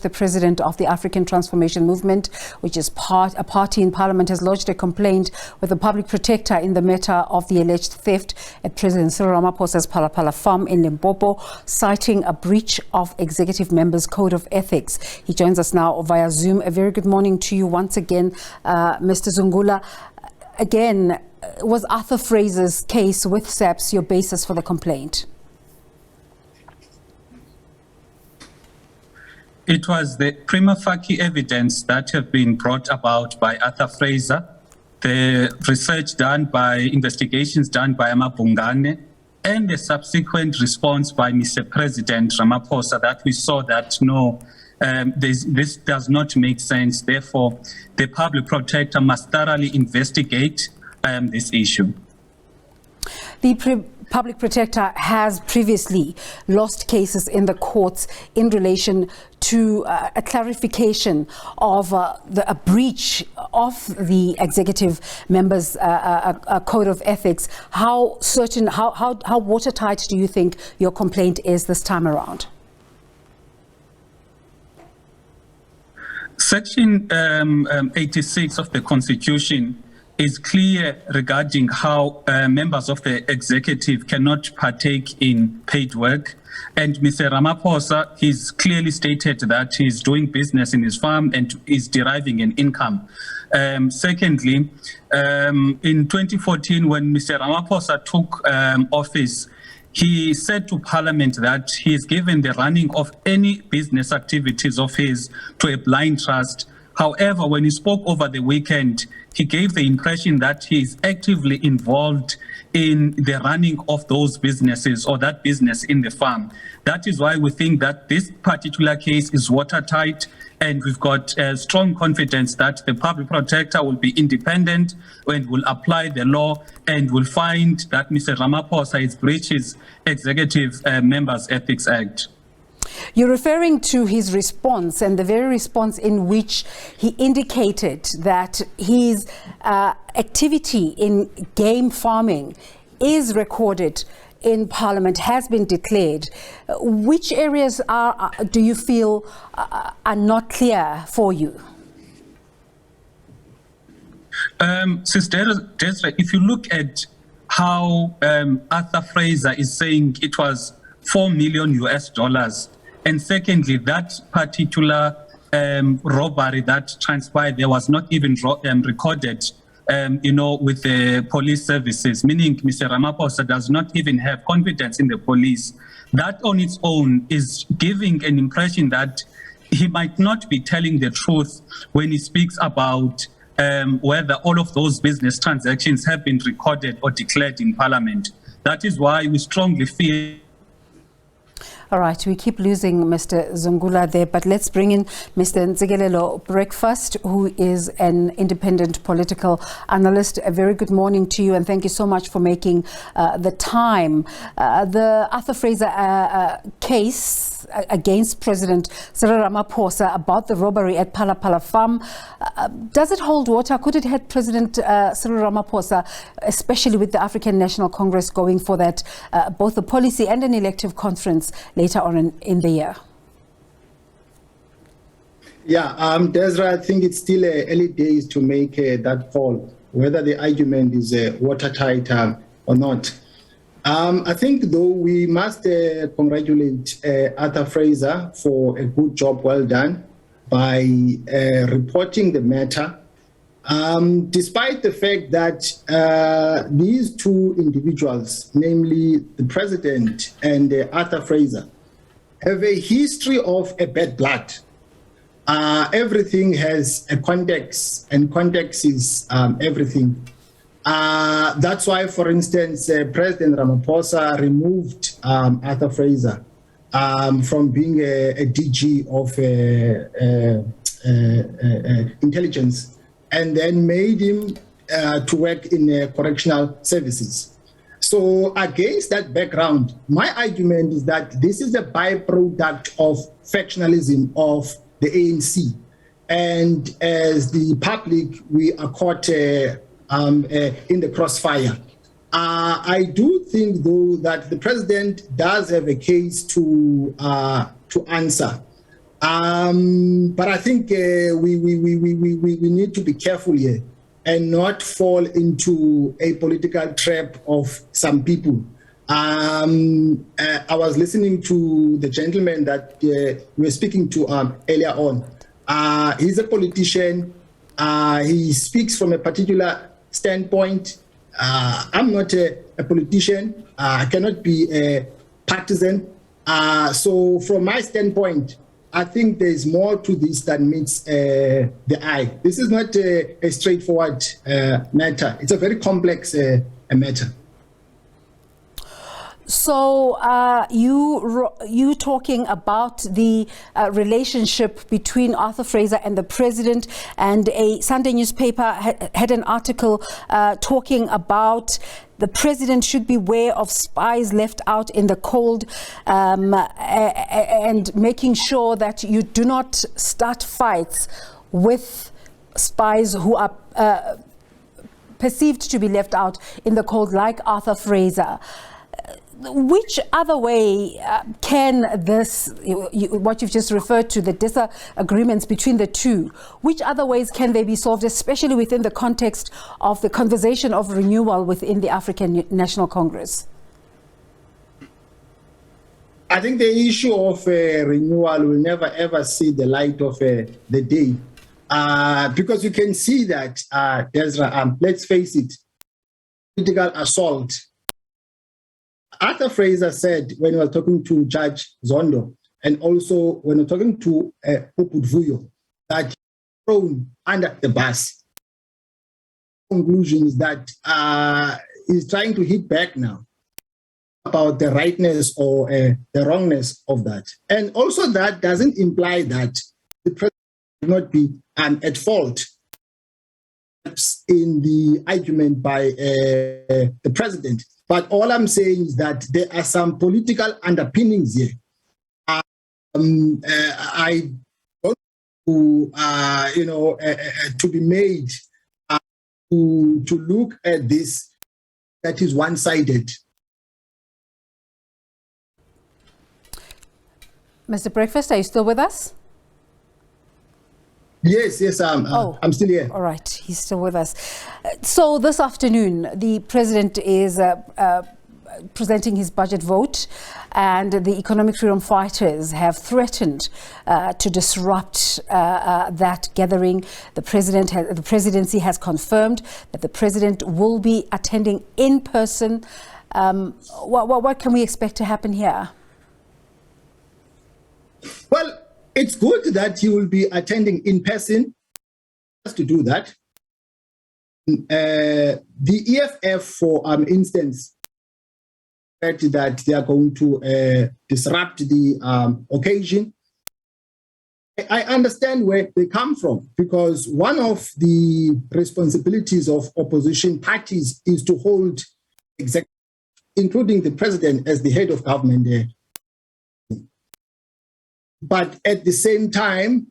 The president of the African Transformation Movement, which is a party in parliament, has lodged a complaint with the public protector in the matter of the alleged theft at President Cyril Ramaphosa's Phala farm in Limpopo, citing a breach of executive members' code of ethics. He joins us now via Zoom. A very good morning to you once again, Mr. Zungula. Again, was Arthur Fraser's case with SABC your basis for the complaint? It was the prima facie evidence that have been brought about by Arthur Fraser, the research done by investigations done by Amabungane, and the subsequent response by Mr. President Ramaphosa that we saw that no, this does not make sense. Therefore, the public protector must thoroughly investigate this issue. The public protector has previously lost cases in the courts in relation to a clarification of a breach of the executive members' code of ethics. How watertight do you think your complaint is this time around? Section 86 of the Constitution is clear regarding how members of the executive cannot partake in paid work. And Mr. Ramaphosa, he's clearly stated that he's doing business in his farm and is deriving an income. Secondly, in 2014, when Mr. Ramaphosa took office, he said to Parliament that he is given the running of any business activities of his to a blind trust. However, when he spoke over the weekend, he gave the impression that he is actively involved in the running of those businesses or that business in the farm. That is why we think that this particular case is watertight, and we've got strong confidence that the public protector will be independent and will apply the law and will find that Mr. Ramaphosa has breached his Executive Members Ethics Act. You're referring to his response, and the very response in which he indicated that his activity in game farming is recorded in Parliament, has been declared. Which areas do you feel are not clear for you? Sister Desiree, if you look at how Arthur Fraser is saying it was $4 million, and secondly, that particular robbery that transpired there was not even recorded, with the police services, meaning Mr. Ramaphosa does not even have confidence in the police. That on its own is giving an impression that he might not be telling the truth when he speaks about whether all of those business transactions have been recorded or declared in Parliament. That is why we strongly feel. All right, we keep losing Mr. Zungula there, but let's bring in Mr. Ntsikelelo Breakfast, who is an independent political analyst. A very good morning to you, and thank you so much for making the time. The Arthur Fraser case against President Cyril Ramaphosa about the robbery at Phala farm, does it hold water? Could it hit President Cyril Ramaphosa, especially with the African National Congress going for that, both a policy and an elective conference later on in the year? Yeah, Desiree, I think it's still early days to make that call, whether the argument is watertight or not. I think, though, we must congratulate Arthur Fraser for a good job well done by reporting the matter, despite the fact that these two individuals, namely the president and Arthur Fraser, have a history of a bad blood. Everything has a context, and context is everything. That's why, for instance, President Ramaphosa removed Arthur Fraser from being a DG of intelligence, and then made him to work in correctional services. So against that background, my argument is that this is a byproduct of factionalism of the ANC. And as the public, we are caught in the crossfire. I do think, though, that the president does have a case to answer. But I think we need to be careful here and not fall into a political trap of some people. I was listening to the gentleman that we were speaking to earlier on. He's a politician. He speaks from a particular standpoint. I'm not a politician. I cannot be a partisan. So from my standpoint, I think there's more to this than meets the eye. This is not a straightforward matter. It's a very complex matter. So you talking about the relationship between Arthur Fraser and the president, and a Sunday newspaper had an article talking about the president should beware of spies left out in the cold, and making sure that you do not start fights with spies who are perceived to be left out in the cold, like Arthur Fraser. Which other way can this, what you've just referred to, the disagreements between the two, which other ways can they be solved, especially within the context of the conversation of renewal within the African National Congress? I think the issue of renewal will never ever see the light of the day, because you can see that, Desra, let's face it, political assault. Arthur Fraser said when he was talking to Judge Zondo, and also when he was talking to Opudvuyo, that he's thrown under the bus. The conclusion is that he's trying to hit back now about the rightness or the wrongness of that. And also that doesn't imply that the president will not be at fault in the argument by the president. But all I'm saying is that there are some political underpinnings here. I don't to be made to look at this that is one-sided. Mr. Breakfast, are you still with us? Yes, I'm still here. All right, he's still with us. So this afternoon, the president is presenting his budget vote, and the economic freedom fighters have threatened to disrupt that gathering. The presidency has confirmed that the president will be attending in person. What can we expect to happen here? Well, it's good that you will be attending in person. Just to do that, the EFF, for instance, said that they are going to disrupt the occasion. I understand where they come from, because one of the responsibilities of opposition parties is to hold executive, including the president as the head of government there. But at the same time,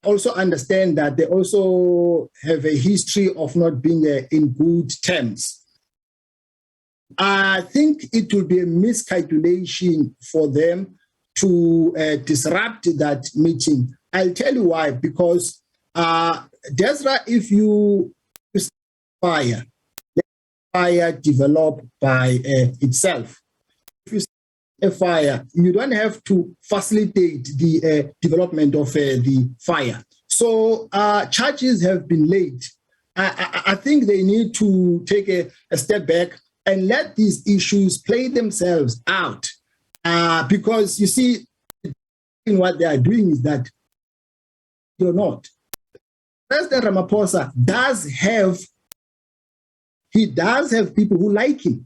also understand that they also have a history of not being in good terms. I think it will be a miscalculation for them to disrupt that meeting. I'll tell you why. Because, Desra, if you fire, let fire develop by itself. If you a fire, you don't have to facilitate the development of the fire. So charges have been laid. I think they need to take a step back and let these issues play themselves out. Because you see, what they are doing is that you're not. President Ramaphosa does have people who like him.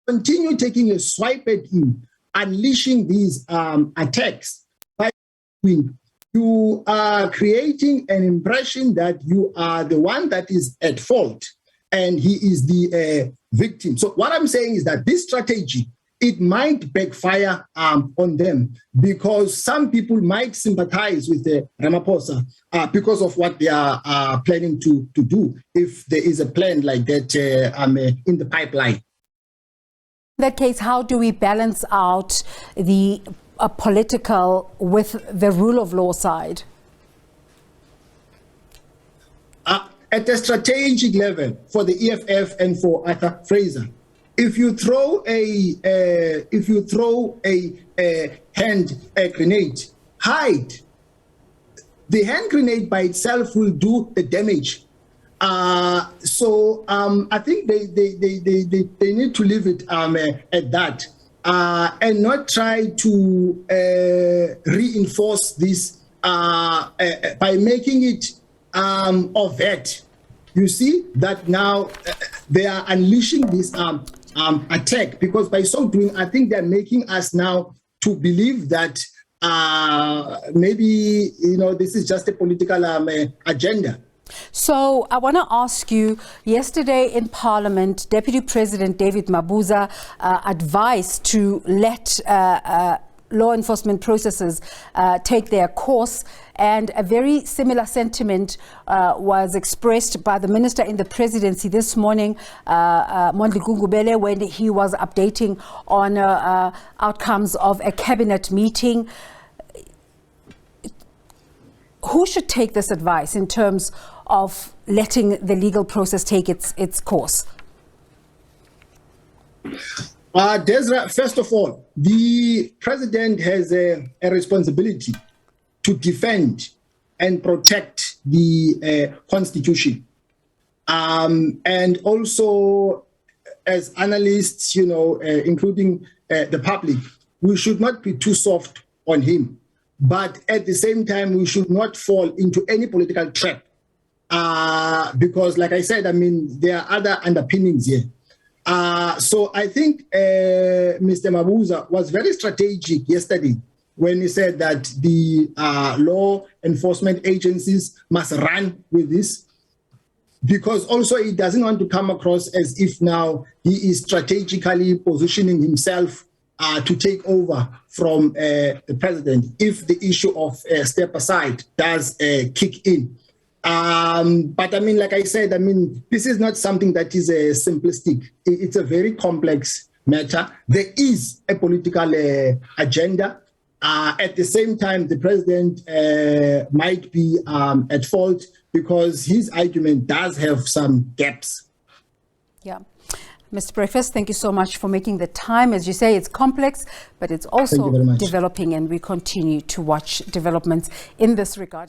Continue taking a swipe at him, unleashing these attacks. By you are creating an impression that you are the one that is at fault and he is the victim. So what I'm saying is that this strategy, it might backfire on them, because some people might sympathize with Ramaphosa because of what they are planning to do, if there is a plan like that in the pipeline. In that case, how do we balance out the a political with the rule of law side? At the strategic level for the EFF and for Arthur Fraser, if you throw a hand grenade, hide. The hand grenade by itself will do the damage. So I think they need to leave it at that and not try to reinforce this by making it overt. You see that now they are unleashing this attack, because by so doing, I think they're making us now to believe that maybe this is just a political agenda. So I want to ask you, yesterday in Parliament, Deputy President David Mabuza advised to let law enforcement processes take their course, and a very similar sentiment was expressed by the Minister in the Presidency this morning, Mondli Gungubele, when he was updating on outcomes of a cabinet meeting. Who should take this advice in terms of letting the legal process take its course? Desra, first of all, the president has a responsibility to defend and protect the constitution. And also, as analysts, including the public, we should not be too soft on him. But at the same time, we should not fall into any political trap. Because, like I said, there are other underpinnings here. So I think Mr. Mabuza was very strategic yesterday when he said that the law enforcement agencies must run with this, because also he doesn't want to come across as if now he is strategically positioning himself to take over from the president if the issue of step aside does kick in. But like I said, this is not something that is simplistic. It's a very complex matter. There is a political agenda. At the same time, the president might be at fault because his argument does have some gaps. Yeah. Mr. Breakfast, thank you so much for making the time. As you say, it's complex, but it's also developing, and we continue to watch developments in this regard.